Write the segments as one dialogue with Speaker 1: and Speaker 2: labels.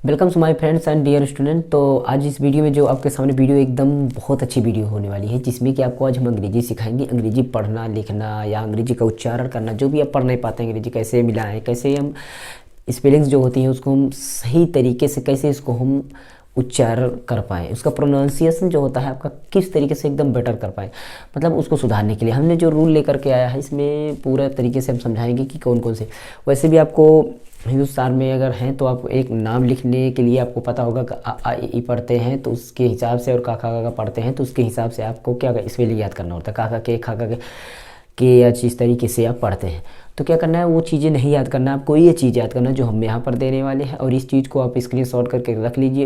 Speaker 1: Welcome to my friends and dear student. तो आज इस वीडियो में जो आपके सामने वीडियो एकदम बहुत अच्छी वीडियो होने वाली है, जिसमें कि आपको आज हम अंग्रेजी सिखाएंगे। अंग्रेजी पढ़ना लिखना या अंग्रेजी का उच्चारण करना, जो भी आप पढ़ नहीं पाते अंग्रेजी कैसे मिलाएं, कैसे हम स्पेलिंग्स जो होती हैं उसको हम सही तरीके से कैसे इसको हम उच्चारण कर पाएँ, उसका प्रोनाउंसिएशन जो होता है आपका किस तरीके से एकदम बेटर कर पाएँ, मतलब उसको सुधारने के लिए हमने जो रूल लेकर के आया है इसमें पूरा तरीके से हम समझाएंगे कि कौन कौन से। वैसे भी आपको हिंदुस्तान में अगर हैं तो आप एक नाम लिखने के लिए आपको पता होगा कि आ ई ई पढ़ते हैं तो उसके हिसाब से, और का खा का पढ़ते हैं तो उसके हिसाब से आपको क्या स्पेलिंग याद करना होता है। का के खा के या इस तरीके से आप पढ़ते हैं तो क्या करना है, वो चीज़ें नहीं याद करना है आपको, ये चीज़ याद करना है जो हम यहाँ पर देने वाले हैं। और इस चीज़ को आप स्क्रीनशॉट करके रख लीजिए।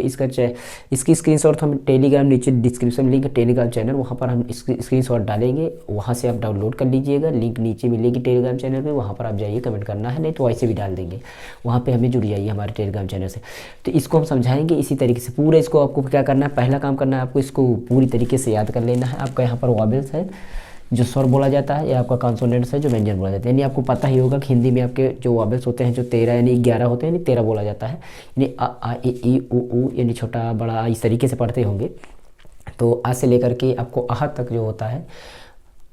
Speaker 1: इसकी स्क्रीनशॉट हम टेलीग्राम, नीचे डिस्क्रिप्शन लिंक है टेलीग्राम चैनल, वहाँ पर हम स्क्रीनशॉट डालेंगे, वहाँ से आप डाउनलोड कर लीजिएगा। लिंक नीचे मिलेगी टेलीग्राम चैनल पे, वहाँ पर आप जाइए, कमेंट करना है, नहीं तो वैसे भी डाल देंगे, वहाँ पर हमें जुड़ जाइए हमारे टेलीग्राम चैनल से। तो इसको हम समझाएंगे इसी तरीके से पूरा। इसको आपको क्या करना है, पहला काम करना है आपको इसको पूरी तरीके से याद कर लेना है। आपका यहाँ पर वॉवेल्स है जो स्वर बोला जाता है, या आपका कॉन्सोनेंट्स है जो व्यंजन बोला जाता है। यानी आपको पता ही होगा कि हिंदी में आपके जो वॉवेल्स होते हैं जो 13 यानी 11 होते हैं, यानी 13 बोला जाता है। यानी अ आ इ ई उ ऊ यानी छोटा बड़ा इस तरीके से पढ़ते होंगे। तो आ से लेकर के आपको आह तक जो होता है,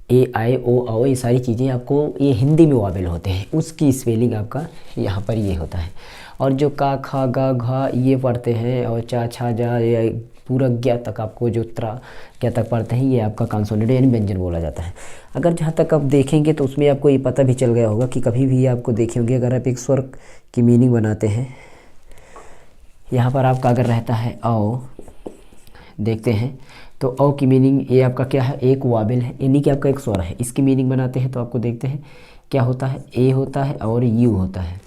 Speaker 1: ए आई ओ औ, ये सारी चीज़ें आपको ये हिंदी में वॉवेल होते हैं, उसकी स्पेलिंग आपका यहाँ पर ये होता है। और जो का खा गा घा ये पढ़ते हैं, और चा छा जा या पूरा ज्ञा तक आपको जो त्रा क्या तक पढ़ते हैं, ये आपका कॉन्सोनेंट यानी व्यंजन बोला जाता है। अगर जहाँ तक आप देखेंगे तो उसमें आपको ये पता भी चल गया होगा कि कभी भी आपको देखे होंगे अगर आप एक स्वर की मीनिंग बनाते हैं, यहाँ पर आपका अगर रहता है औ, देखते हैं तो औ की मीनिंग ये आपका क्या है, एक वाबेल है, यानी कि आपका एक स्वर है। इसकी मीनिंग बनाते हैं तो आपको देखते हैं क्या होता है, ए होता है और यू होता है।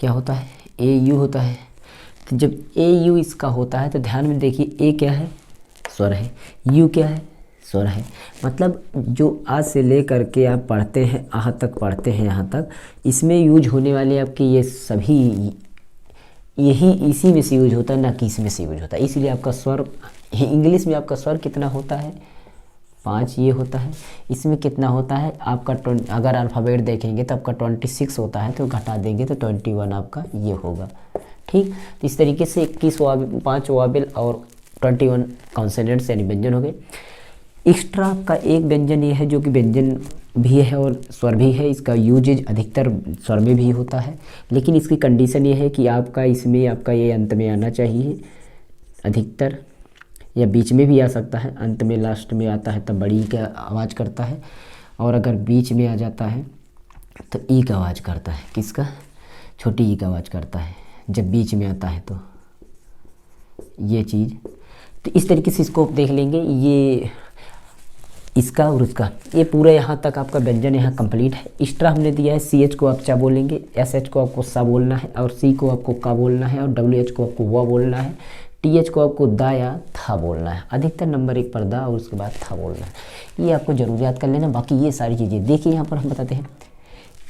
Speaker 1: क्या होता है, ए यू होता है। तो जब ए यू इसका होता है तो ध्यान में देखिए, ए क्या है, स्वर है, यू क्या है, स्वर है। मतलब जो आ से ले करके आप पढ़ते हैं आह तक पढ़ते हैं यहाँ तक, इसमें यूज होने वाले आपके ये सभी यही इसी में से यूज होता है, ना कि इसमें से यूज होता है। इसलिए आपका स्वर इंग्लिश में आपका स्वर कितना होता है, 5 ये होता है। इसमें कितना होता है आपका अगर अल्फ़ाबेट देखेंगे तो आपका 26 होता है, तो घटा देंगे तो 21 आपका ये होगा। ठीक, तो इस तरीके से 5 वाबेल और 21 कॉन्सोनेंट्स यानी व्यंजन हो गए। एक्स्ट्रा आपका एक व्यंजन ये है जो कि व्यंजन भी है और स्वर भी है। इसका यूजेज अधिकतर स्वर में भी होता है, लेकिन इसकी कंडीशन ये है कि आपका इसमें आपका ये अंत में आना चाहिए अधिकतर, या बीच में भी आ सकता है, अंत में लास्ट में आता है तब बड़ी का आवाज़ करता है, और अगर बीच में आ जाता है तो ई का आवाज़ करता है। किसका, छोटी ई का आवाज़ करता है जब बीच में आता है। तो ये चीज़, तो इस तरीके से इसको देख लेंगे, ये इसका और उसका, ये पूरा यहाँ तक आपका व्यंजन यहाँ कंप्लीट है। एक्स्ट्रा हमने दिया है सी एच को आप चा बोलेंगे, एस एच को आपको सा बोलना है, और सी को आपको का बोलना है, और डब्ल्यू एच को आपको व बोलना है, टी एच को आपको दा या था बोलना है। अधिकतर नंबर 1 पर दा और उसके बाद था बोलना है। ये आपको जरूर याद कर लेना। बाकी ये सारी चीज़ें देखिए यहाँ पर हम बताते हैं।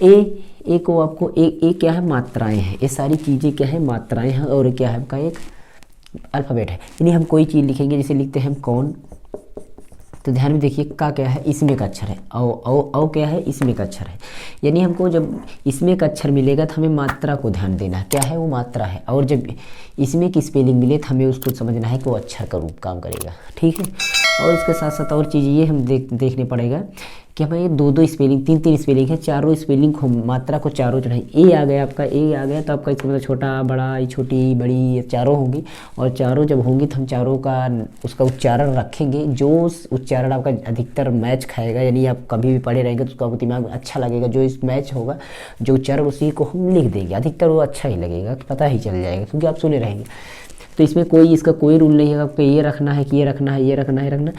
Speaker 1: ए को आपको ए क्या है, मात्राएं हैं। ये सारी चीज़ें क्या है, मात्राएं हैं, और क्या है आपका एक अल्फ़ाबेट है। यानी हम कोई चीज़ लिखेंगे, जैसे लिखते हैं हम कौन, तो ध्यान में देखिए का क्या है, इसमें का अक्षर है, औ क्या है, इसमें का अक्षर है। यानी हमको जब इसमें का अक्षर मिलेगा तो हमें मात्रा को ध्यान देना है, क्या है वो मात्रा है। और जब इसमें की स्पेलिंग मिले तो हमें उसको समझना है कि वो अक्षर का रूप काम करेगा। ठीक है, और इसके साथ साथ और चीज़ ये हम देखने पड़ेगा कि हमें 2-2 स्पेलिंग, 3-3 स्पेलिंग है, चारों स्पेलिंग को मात्रा को चारों जो है, ए आ गया आपका, ए आ गया तो आपका इसका मतलब छोटा बड़ा, छोटी बड़ी, ये चारों होंगी। और चारों जब होंगी तो हम चारों का उसका उच्चारण रखेंगे, जो उच्चारण आपका अधिकतर मैच खाएगा, यानी आप कभी भी पढ़े रहेंगे तो उसका आपको दिमाग में अच्छा लगेगा, जो इस मैच होगा जो उच्चारण उसी को हम लिख देंगे, अधिकतर वो अच्छा ही लगेगा, पता ही चल जाएगा क्योंकि आप सुने रहेंगे। तो इसमें इसका कोई रूल नहीं है आपको ये रखना है कि ये रखना है, ये रखना है, रखना,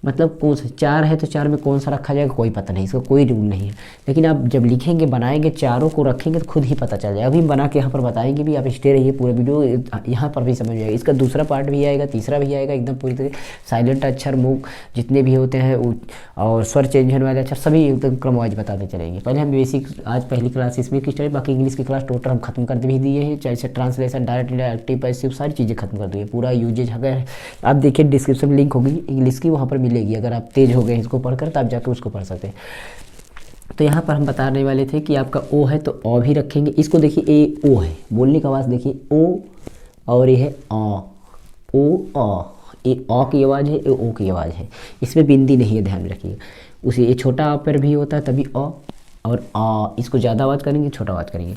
Speaker 1: मतलब कौन सा 4 है तो 4 में कौन सा रखा जाएगा कोई पता नहीं, इसका कोई रूल नहीं है। लेकिन आप जब लिखेंगे, बनाएंगे, चारों को रखेंगे तो खुद ही पता चल जाएगा। अभी हम बना के यहाँ पर बताएंगे भी, आप स्टे रहिए, पूरा वीडियो यहाँ पर भी समझ में आएगा। इसका दूसरा पार्ट भी आएगा, तीसरा भी आएगा, एकदम पूरी तरह साइलेंट अक्षर, मुख जितने भी होते हैं और स्वर चेंज होने वाले अक्षर सभी एकदम क्रम वाइज बताते चलेंगे। पहले हम बेसिक आज पहली क्लास इसमें की स्टडी, बाकी इंग्लिश की क्लास टोटल हम खत्म कर भी दिए हैं, चाहे ट्रांसलेशन, डायरेक्ट इंडायरेक्टिव, पैसिव, सारी चीज़ें खत्म कर दिए। पूरा यूजेज अगर आप देखिए डिस्क्रिप्शन में लिंक होगी इंग्लिश की, वहाँ पर मिलेगी। अगर आप तेज हो गए इसको पढ़कर तो आप जाकर उसको पढ़ सकते हैं। तो यहाँ पर हम बताने वाले थे कि आपका ओ है तो ओ भी रखेंगे। इसको देखिए ए ओ है, बोलने का आवाज़ देखिए ओ, और ये है ओ, ओ ए ओ की आवाज़ है, ए ओ की आवाज़ है, इसमें बिंदी नहीं है, ध्यान में रखिएगा। उसे ये छोटा आ पर भी होता है तभी ओ, और आ इसको ज़्यादा आवाज़ करेंगे, छोटा आवाज़ करेंगे।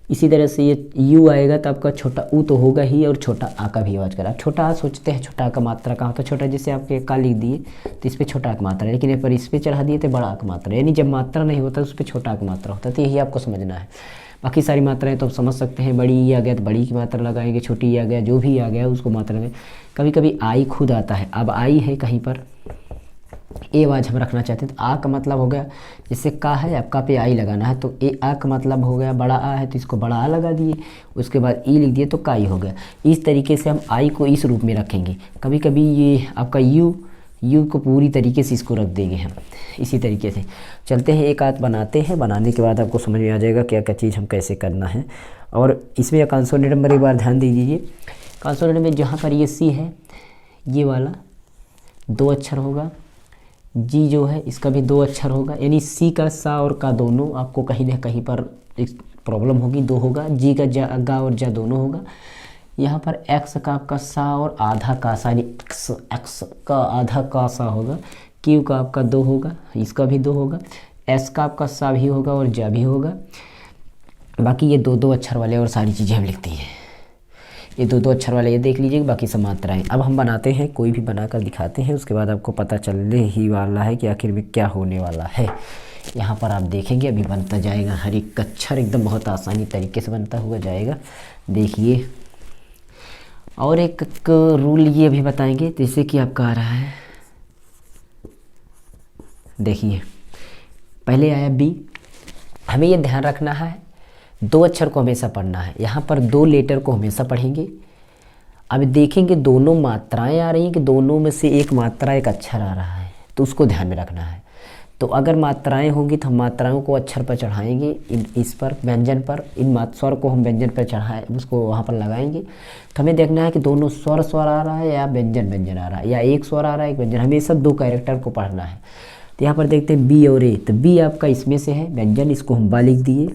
Speaker 1: इसी तरह से ये यू आएगा तो आपका छोटा ऊ तो होगा ही, और छोटा आ का भी आवाज़ करा। छोटा आ सोचते हैं छोटा आ का मात्रा कहाँ होता है, छोटा जैसे आपके का लिख दिए तो इस पर छोटा आ का मात्रा है, लेकिन यहाँ पर इस पर चढ़ा दिए तो बड़ा आ का मात्रा, यानी जब मात्रा नहीं होता उस पर छोटा आ का मात्रा होता है। तो यही आपको समझना है। बाकी सारी मात्राएं तो आप समझ सकते हैं, बड़ी ई आ गया तो बड़ी की मात्रा लगाएंगे, छोटी ई आ गया, जो भी आ गया उसको मात्रा में। कभी कभी आई खुद आता है, अब आई है कहीं पर ए आवाज़ हम रखना चाहते हैं तो आ का मतलब हो गया, जैसे का है आपका पे आई लगाना है तो ए आ का मतलब हो गया, बड़ा आ है तो इसको बड़ा आ लगा दिए, उसके बाद ई लिख दिए तो का ई हो गया। इस तरीके से हम आई को इस रूप में रखेंगे। कभी कभी ये आपका यू को पूरी तरीके से इसको रख देंगे हम। इसी तरीके से चलते हैं, एक आध बनाते हैं, बनाने के बाद आपको समझ में आ जाएगा क्या क्या चीज़ हम कैसे करना है। और इसमें कॉन्सोनेंट नंबर एक बार ध्यान दे दीजिए। कॉन्सोनेंट में जहाँ पर ये सी है, ये वाला 2 अक्षर होगा, जी जो है इसका भी 2 अक्षर होगा, यानी सी का सा और का दोनों आपको कहीं ना कहीं पर प्रॉब्लम होगी, 2 होगा। जी का जा गा और जा दोनों होगा। यहाँ पर एक्स का आपका सा और आधा का सा, यानी एक्स का आधा का सा होगा। क्यू का आपका 2 होगा, इसका भी 2 होगा। एस का आपका सा भी होगा और जा भी होगा। बाकी ये 2-2 अक्षर वाले और सारी चीज़ें हम लिखते हैं, ये 2-2 अक्षर वाले ये देख लीजिए, बाकी सब मात्राएं। अब हम बनाते हैं, कोई भी बनाकर दिखाते हैं, उसके बाद आपको पता चलने ही वाला है कि आखिर में क्या होने वाला है। यहाँ पर आप देखेंगे अभी बनता जाएगा, हर एक अक्षर एकदम बहुत आसानी तरीके से बनता हुआ जाएगा, देखिए। और एक रूल ये अभी बताएंगे, जैसे कि आपका आ रहा है, देखिए पहले आया बी। हमें ये ध्यान रखना है 2 अक्षर को हमेशा पढ़ना है, यहाँ पर 2 लेटर को हमेशा पढ़ेंगे। अब देखेंगे दोनों मात्राएं आ रही हैं कि दोनों में से एक मात्रा एक अक्षर आ रहा है, तो उसको ध्यान में रखना है। तो अगर मात्राएं होंगी तो हम मात्राओं को अक्षर पर चढ़ाएंगे, इस पर व्यंजन पर, इन स्वर को हम व्यंजन पर चढ़ाए उसको वहाँ पर लगाएंगे। तो हमें देखना है कि दोनों स्वर आ रहा है या व्यंजन आ रहा है, या एक स्वर आ रहा है एक व्यंजन, हमेशा 2 कैरेक्टर को पढ़ना है। तो यहाँ पर देखते हैं बी और ए, तो बी आपका इसमें से है व्यंजन, इसको हम बा लिख दिए।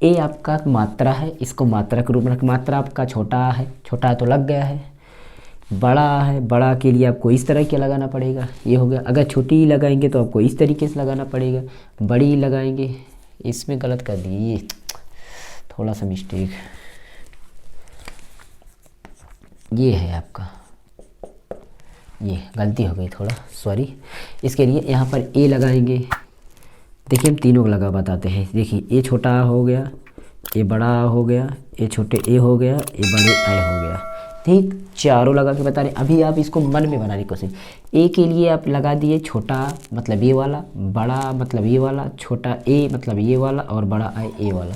Speaker 1: ए आपका मात्रा है, इसको मात्रा के रूप में रख, मात्रा आपका छोटा है, छोटा तो लग गया है। बड़ा है, बड़ा के लिए आपको इस तरह के लगाना पड़ेगा, ये हो गया। अगर छोटी लगाएंगे तो आपको इस तरीके से लगाना पड़ेगा, बड़ी लगाएंगे, इसमें गलत कर दिए, ये थोड़ा सा मिस्टेक, ये है आपका, ये गलती हो गई थोड़ा, सॉरी। इसके लिए यहाँ पर ए लगाएंगे, देखिए हम तीनों को लगा बताते हैं। देखिए ये छोटा हो गया, ये बड़ा हो गया, ये छोटे ए हो गया, ये बड़े ए हो गया, ठीक। चारों लगा के बता रहे। अभी आप इसको मन में बनाने की कोशिश। ए के लिए आप लगा दिए छोटा मतलब ये वाला, बड़ा मतलब ये वाला, छोटा ए मतलब ये वाला, और बड़ा ए वाला,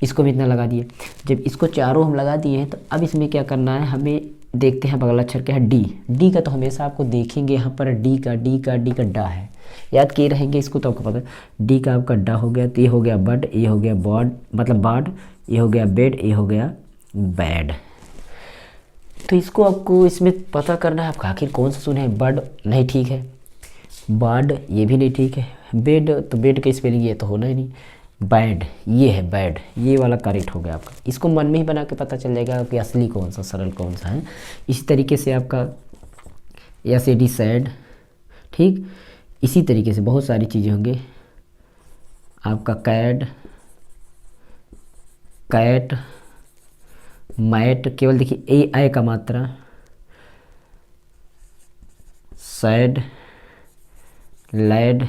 Speaker 1: इसको भी इतना लगा दिए। जब इसको चारों हम लगा दिए हैं तो अब इसमें क्या करना है, हमें देखते हैं अगला अक्षर क्या है, डी। डी का तो हमेशा आपको देखेंगे यहाँ पर डी का डा है, याद किए रहेंगे इसको तो आपको पता है। डी का आपका डा हो गया, तो ये हो गया बड, ये हो गया बॉड मतलब बाड, ये हो गया बेड, ये हो गया बैड। तो इसको आपको इसमें पता करना है, आप आखिर कौन सा सुने। बड नहीं ठीक है, बाड ये भी नहीं ठीक है, बेड तो बेड का स्पेलिंग ये तो होना ही नहीं, बैड ये है बैड, ये वाला करेक्ट हो गया आपका। इसको मन में ही बना के पता चल जाएगा कि असली कौन सा सरल कौन सा है। इसी तरीके से आपका SAD सैड, ठीक। इसी तरीके से बहुत सारी चीज़ें होंगे आपका, कैड कैट मैट, केवल देखिए ए आई का मात्रा, सैड लैड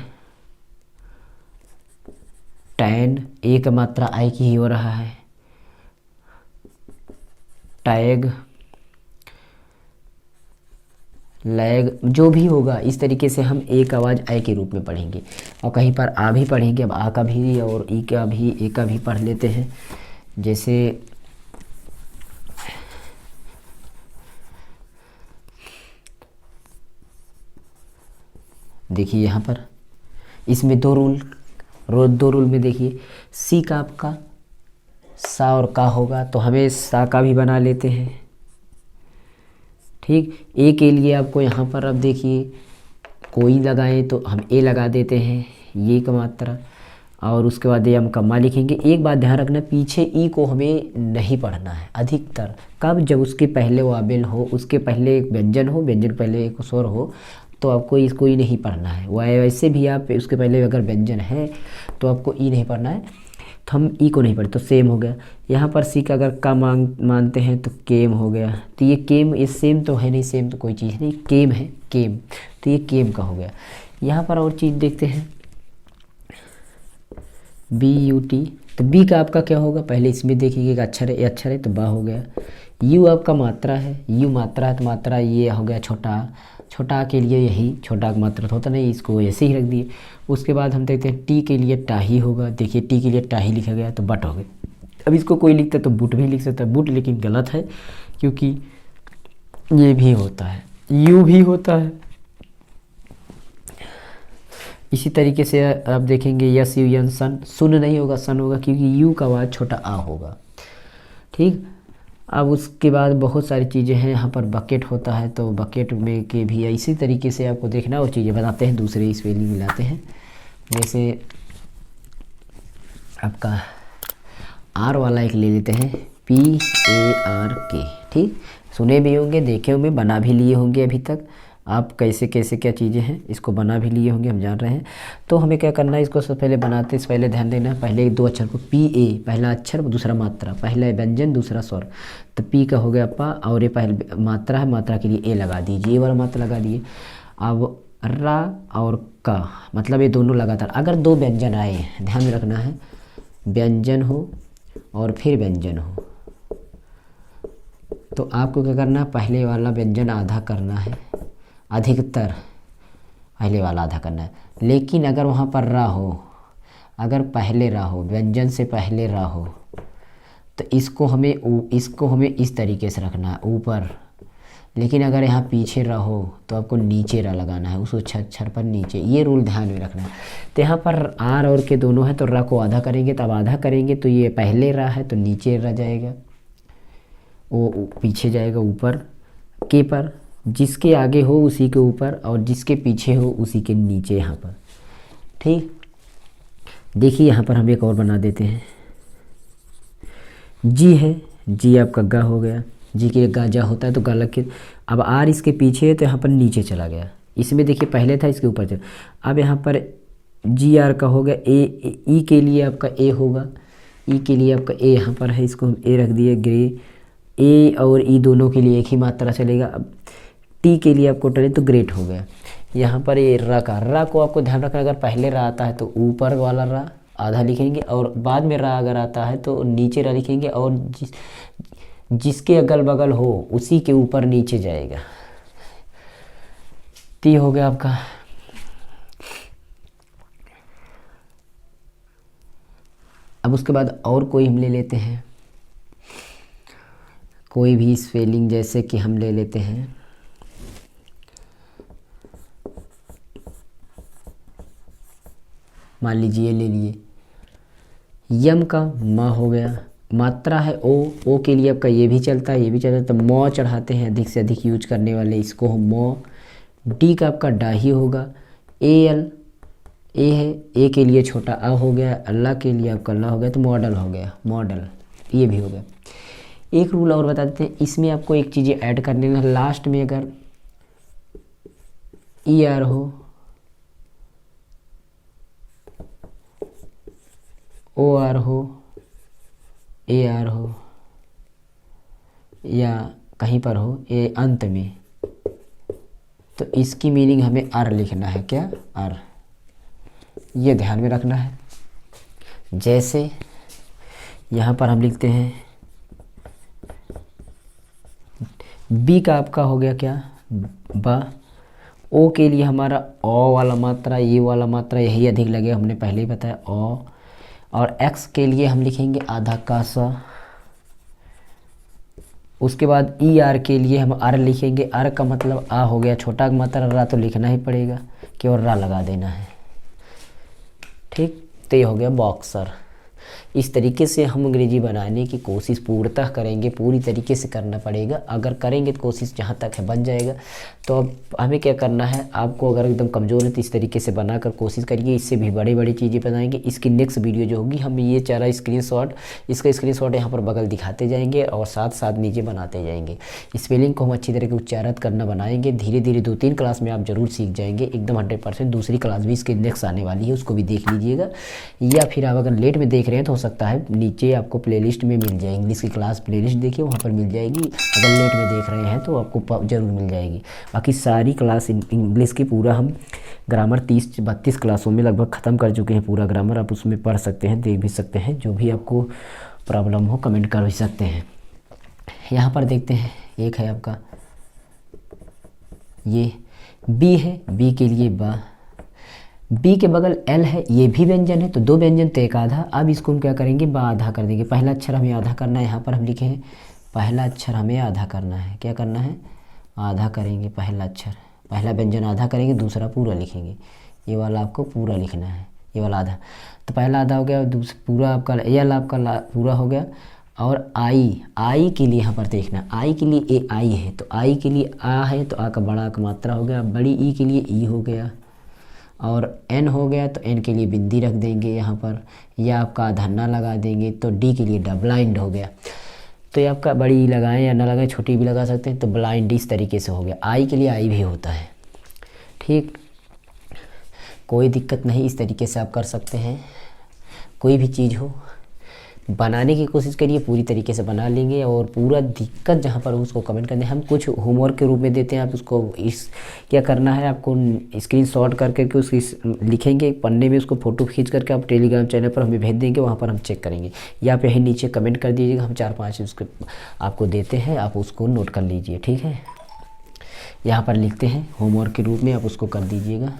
Speaker 1: टैन, ए का मात्रा आई की ही हो रहा है, टैग लैग, जो भी होगा इस तरीके से हम एक आवाज़ आई के रूप में पढ़ेंगे। और कहीं पर आ भी पढ़ेंगे, अब आ का भी और ई का भी, ए का भी पढ़ लेते हैं। जैसे देखिए यहाँ पर इसमें 2 रूल में देखिए, सी का आपका सा और का होगा तो हमें सा का भी बना लेते हैं, ठीक। ए के लिए आपको यहाँ पर अब देखिए कोई लगाएं तो हम ए लगा देते हैं, ये का मात्रा। और उसके बाद यम का मा लिखेंगे। एक बात ध्यान रखना, पीछे ई को हमें नहीं पढ़ना है अधिकतर। कब? जब उसके पहले वाबिल हो, उसके पहले एक व्यंजन हो, व्यंजन पहले एक स्वर हो, तो आपको इसको ई नहीं पढ़ना है। वैसे भी आप उसके पहले अगर व्यंजन है तो आपको ई नहीं पढ़ना है, तो हम ई को नहीं पढ़ते, तो सेम हो गया। यहाँ पर सी का अगर का मानते हैं तो केम हो गया। तो ये केम, ये सेम तो है नहीं, सेम तो कोई चीज़ नहीं, केम है, केम, तो ये केम का हो गया। यहाँ पर और चीज़ देखते हैं, बी यू टी, तो बी का आपका क्या होगा? पहले इसमें देखिए कि अक्षर है, ये अक्षर है तो बा हो गया। यू आपका मात्रा है, यू मात्रा है तो मात्रा ये हो गया छोटा, छोटा के लिए यही छोटा का मात्रा होता नहीं, इसको ऐसे ही रख दिए। उसके बाद हम देखते हैं टी के लिए टाही होगा, देखिए टी के लिए टाही लिखा गया तो बट हो गया। अब इसको कोई लिखता है तो बुट भी लिख सकता है, बुट लेकिन गलत है क्योंकि ये भी होता है, यू भी होता है। इसी तरीके से आप देखेंगे यस यू यन सन, सुन नहीं होगा, सन होगा क्योंकि यू का आवाज़ छोटा आ होगा। ठीक, अब उसके बाद बहुत सारी चीज़ें हैं। यहाँ पर बकेट होता है तो बकेट में के भी इसी तरीके से आपको देखना और चीज़ें बताते हैं, दूसरे स्पेलिंग मिलाते हैं। जैसे आपका आर वाला एक ले लेते हैं, PARK। ठीक, सुने भी होंगे, देखे होंगे, बना भी लिए होंगे अभी तक आप, कैसे कैसे क्या चीज़ें हैं, इसको बना भी लिए होंगे, हम जान रहे हैं। तो हमें क्या करना है, इसको सबसे पहले बनाते से पहले ध्यान देना, पहले दो अक्षर को PA, पहला अक्षर दूसरा मात्रा, पहला व्यंजन दूसरा स्वर, तो पी का हो गया पा, और ये पहले मात्रा है, मात्रा के लिए ए लगा दीजिए, ये वाला मात्रा लगा दिए। अब रा और का मतलब ये दोनों लगातार, अगर दो व्यंजन आए, ध्यान में रखना है, व्यंजन हो और फिर व्यंजन हो, तो आपको क्या करना है, पहले वाला व्यंजन आधा करना है, अधिकतर पहले वाला आधा करना है। लेकिन अगर वहाँ पर रा हो, अगर पहले रा हो, व्यंजन से पहले रा हो, तो इसको हमें इस तरीके से रखना है ऊपर। लेकिन अगर यहाँ पीछे रा हो तो आपको नीचे रा लगाना है, उस अक्षर पर नीचे, ये रूल ध्यान में रखना है। तो यहाँ पर आर और के दोनों है तो रा को आधा करेंगे, तब आधा करेंगे तो ये पहले रा है तो नीचे रा जाएगा, वो पीछे जाएगा ऊपर के पर, जिसके आगे हो उसी के ऊपर और जिसके पीछे हो उसी के नीचे यहाँ पर। ठीक, देखिए यहाँ पर हम एक और बना देते हैं, जी है, जी आपका गा हो गया, जी के गाजा होता है तो गा लग के, अब आर इसके पीछे है तो यहाँ पर नीचे चला गया, इसमें देखिए पहले था इसके ऊपर चला, अब यहाँ पर जी आर का हो गया, ए, ई के लिए आपका ए होगा, ई के लिए आपका ए यहाँ पर है, इसको हम ए रख दिए, ग्रे, ए और ई दोनों के लिए एक ही मात्रा चलेगा। अब टी के लिए आपको टले तो ग्रेट हो गया। यहाँ पर ये रा का, रा को आपको ध्यान रखना, अगर पहले रा आता है तो ऊपर वाला रा आधा लिखेंगे, और बाद में रा अगर आता है तो नीचे रा लिखेंगे, और जिसके अगल बगल हो उसी के ऊपर नीचे जाएगा। ती हो गया आपका। अब उसके बाद और कोई हम ले लेते हैं, कोई भी स्पेलिंग, जैसे कि हम ले लेते हैं मान लीजिए ले लिए, यम का मा हो गया, मात्रा है ओ के लिए आपका ये भी चलता है, ये भी चलता है, तो मौ चढ़ाते हैं, अधिक से अधिक यूज करने वाले इसको हम मौ। डी का आपका डाही होगा, एल, ए है, ए के लिए छोटा आ हो गया, अल्लाह के लिए आपका अल्लाह हो गया तो मॉडल हो गया, मॉडल, ये भी हो गया। एक रूल और बता देते हैं, इसमें आपको एक चीज़ ऐड कर लेना, लास्ट में अगर ई आर हो, ओ आर हो, ए आर हो, या कहीं पर हो ए अंत में, तो इसकी मीनिंग हमें आर लिखना है, क्या आर, ये ध्यान में रखना है। जैसे यहाँ पर हम लिखते हैं बी का आपका हो गया क्या, बा, ओ के लिए हमारा ओ वाला मात्रा, ये वाला मात्रा यही अधिक लगे, हमने पहले ही बताया ओ, और एक्स के लिए हम लिखेंगे आधा का सा। उसके बाद ई आर के लिए हम आर लिखेंगे, आर का मतलब आ हो गया, छोटा का मात्रा रा तो लिखना ही पड़ेगा, केवल रा लगा देना है। ठीक, तो ये हो गया बॉक्सर। इस तरीके से हम अंग्रेजी बनाने की कोशिश पूर्णतः करेंगे, पूरी तरीके से करना पड़ेगा। अगर करेंगे तो कोशिश जहाँ तक है बन जाएगा। तो अब हमें क्या करना है, आपको अगर एकदम कमज़ोर है तो इस तरीके से बनाकर कोशिश करिए। इससे भी बड़ी बड़ी चीज़ें बनाएंगे। इसकी नेक्स्ट वीडियो जो होगी हम ये चारा स्क्रीनशॉट, इसका स्क्रीनशॉट यहाँ पर बगल दिखाते जाएंगे और साथ साथ नीचे बनाते जाएंगे। स्पेलिंग को हम अच्छी तरह से उच्चारण करना बनाएंगे। धीरे धीरे 2-3 क्लास में आप ज़रूर सीख जाएंगे एकदम 100%। दूसरी क्लास भी इसके नेक्स्ट आने वाली है, उसको भी देख लीजिएगा। या फिर आप अगर लेट में देख रहे हैं तो हो सकता है नीचे आपको प्लेलिस्ट में मिल जाए, इंग्लिश की क्लास प्लेलिस्ट देखिए वहाँ पर मिल जाएगी। अगर लेट में देख रहे हैं तो आपको ज़रूर मिल जाएगी। बाकी सारी क्लास इंग्लिश की पूरा हम ग्रामर 30-32 क्लासों में लगभग ख़त्म कर चुके हैं। पूरा ग्रामर आप उसमें पढ़ सकते हैं, देख भी सकते हैं। जो भी आपको प्रॉब्लम हो कमेंट कर भी सकते हैं। यहाँ पर देखते हैं, एक है आपका ये बी है, बी के लिए बा, बी के बगल एल है, ये भी व्यंजन है तो 2 व्यंजन तो 1 आधा। अब इसको हम क्या करेंगे, बा आधा कर देंगे। पहला अक्षर हमें आधा करना है, यहाँ पर हम लिखे हैं पहला अक्षर हमें आधा करना है। क्या करना है, आधा करेंगे पहला अक्षर, पहला व्यंजन आधा करेंगे, दूसरा पूरा लिखेंगे। ये वाला आपको पूरा लिखना है, ये वाला आधा। तो पहला आधा हो गया, दूसरा पूरा आपका एल आपका पूरा हो गया। और आई के लिए यहाँ पर देखना, आई के लिए ए आई है तो आई के लिए आ है तो आ का बड़ा का मात्रा हो गया। बड़ी ई के लिए ई हो गया। और एन हो गया तो एन के लिए बिंदी रख देंगे यहाँ पर, या आपका धन्ना लगा देंगे। तो डी के लिए ब्लाइंड हो गया। तो ये आपका बड़ी लगाएं या ना लगाएं, छोटी भी लगा सकते हैं। तो ब्लाइंड इस तरीके से हो गया। आई के लिए आई भी होता है, ठीक, कोई दिक्कत नहीं। इस तरीके से आप कर सकते हैं। कोई भी चीज़ हो बनाने की कोशिश करिए, पूरी तरीके से बना लेंगे। और पूरा दिक्कत जहाँ पर हो उसको कमेंट करने, हम कुछ होमवर्क के रूप में देते हैं। आप उसको क्या करना है, आपको स्क्रीनशॉट करके उसकी लिखेंगे पन्ने में, उसको फ़ोटो खींच करके आप टेलीग्राम चैनल पर हमें भेज देंगे, वहाँ पर हम चेक करेंगे। या फिर नीचे कमेंट कर दीजिएगा, हम 4-5 उसके आपको देते हैं, आप उसको नोट कर लीजिए, ठीक है। यहाँ पर लिखते हैं होमवर्क के रूप में, आप उसको कर दीजिएगा।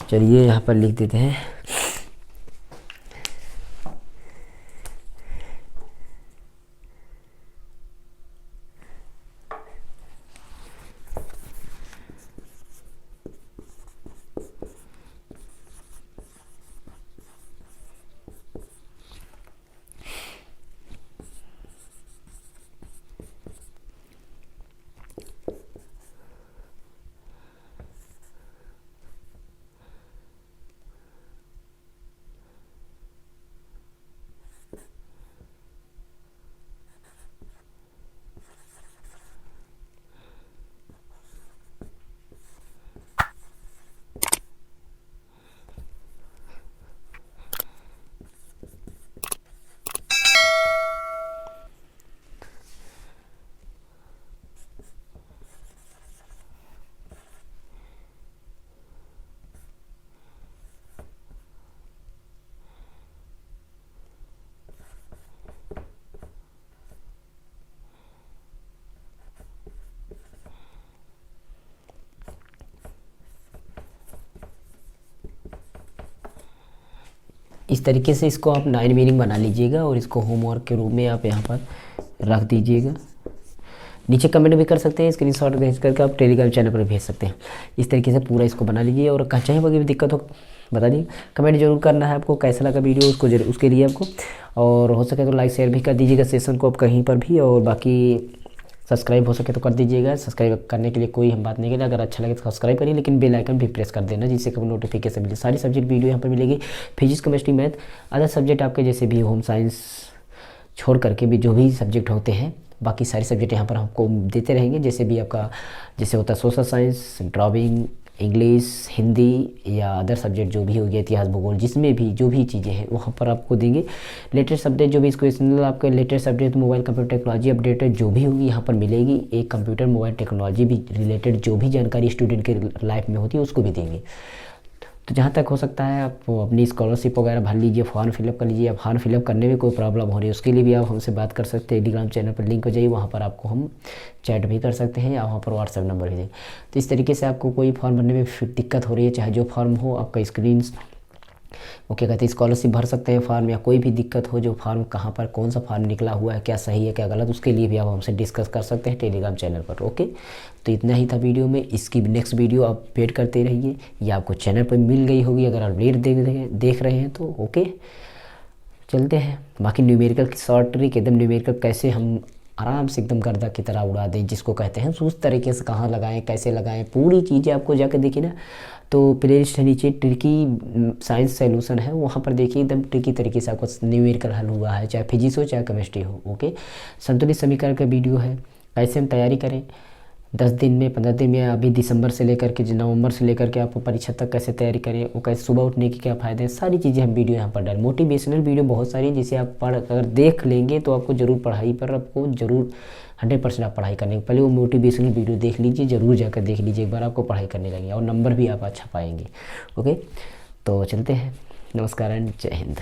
Speaker 1: चलिए यहाँ पर लिख देते हैं। इस तरीके से इसको आप 9 मीनिंग बना लीजिएगा और इसको होमवर्क के रूप में आप यहाँ पर रख दीजिएगा। नीचे कमेंट भी कर सकते हैं, स्क्रीनशॉट भेज करके आप टेलीग्राम चैनल पर भेज सकते हैं। इस तरीके से पूरा इसको बना लीजिए। और चाहे वगैरह भी दिक्कत हो बता दिए, कमेंट जरूर करना है आपको, कैसा लगा वीडियो उसको उसके लिए आपको। और हो सके तो लाइक शेयर भी कर दीजिएगा सेशन को आप कहीं पर भी। और बाकी सब्सक्राइब हो सके तो कर दीजिएगा। सब्सक्राइब करने के लिए कोई हम बात नहीं करें, अगर अच्छा लगे तो सब्सक्राइब करिए, लेकिन बेल आइकन भी प्रेस कर देना जिससे कभी नोटिफिकेशन मिले। सारी सब्जेक्ट वीडियो यहाँ पर मिलेगी, physics chemistry math, other subject आपके जैसे भी होम साइंस छोड़ करके भी जो भी सब्जेक्ट होते हैं, बाकी सारी सब्जेक्ट यहाँ पर हमको देते रहेंगे। जैसे भी आपका जैसे होता है social science, drawing, English, Hindi या अदर सब्जेक्ट जो भी हो गया, इतिहास, भूगोल, जिसमें भी जो भी चीज़ें हैं वहाँ पर आपको देंगे। लेटेस्ट अपडेट जो भी इसको आपके latest update mobile computer technology updated जो भी होगी यहाँ पर मिलेगी। एक कंप्यूटर मोबाइल टेक्नोलॉजी भी रिलेटेड जो भी जानकारी स्टूडेंट के लाइफ में होती है उसको भी देंगे। तो जहाँ तक हो सकता है आप अपनी स्कॉलरशिप वगैरह भर लीजिए, फॉर्म फिलअप कर लीजिए। फॉर्म फिलअप करने में कोई प्रॉब्लम हो रही है उसके लिए भी आप हमसे बात कर सकते हैं। टेलीग्राम चैनल पर लिंक हो जाइए, वहाँ पर आपको हम चैट भी कर सकते हैं या वहाँ पर व्हाट्सएप नंबर भी देंगे। तो इस तरीके से आपको कोई फॉर्म भरने में दिक्कत हो रही है, चाहे जो फॉर्म हो, आपका स्क्रीन वो क्या कहते हैं स्कॉलरशिप भर सकते हैं फॉर्म, या कोई भी दिक्कत हो जो फॉर्म कहाँ पर कौन सा फॉर्म निकला हुआ है, क्या सही है क्या गलत, उसके लिए भी आप हमसे डिस्कस कर सकते हैं टेलीग्राम चैनल पर। ओके, तो इतना ही था वीडियो में। इसकी नेक्स्ट वीडियो आप वेट करते रहिए, ये आपको चैनल पर मिल गई होगी अगर आप लेट देख रहे हैं तो। ओके, चलते हैं। बाकी न्यूमेरिकल की शॉर्ट ट्रिक, एकदम न्यूमेरिकल कैसे हम आराम से एकदम गर्दा की तरह उड़ा दें जिसको कहते हैं, उस तरीके से कहाँ लगाएं, कैसे लगाएं, पूरी चीज़ें आपको जाकर देखिए ना। तो प्ले लिस्ट है नीचे, ट्रिकी साइंस सॉल्यूशन है, वहाँ पर देखिए एकदम ट्रिकी तरीके से आपको न्यूमेरिकल हल हुआ है, चाहे फिजिक्स हो चाहे केमिस्ट्री हो। ओके, संतुलित समीकरण का वीडियो है, कैसे हम तैयारी करें 10 दिन में 15 दिन में, अभी दिसंबर से लेकर के नवंबर से लेकर के आपको परीक्षा तक कैसे तैयारी करें, वो कैसे सुबह उठने के क्या फ़ायदे हैं, सारी चीज़ें हम वीडियो यहाँ पर डाल। मोटिवेशनल वीडियो बहुत सारी हैं जिसे आप अगर देख लेंगे तो आपको ज़रूर पढ़ाई पर आपको ज़रूर 100% आप पढ़ाई करने के पहले वो मोटिवेशनल वीडियो देख लीजिए, ज़रूर जाकर देख लीजिए एक बार, आपको पढ़ाई करने लगेंगे और नंबर भी आप अच्छा पाएंगे। ओके, तो चलते हैं। नमस्कार एंड जय हिंद।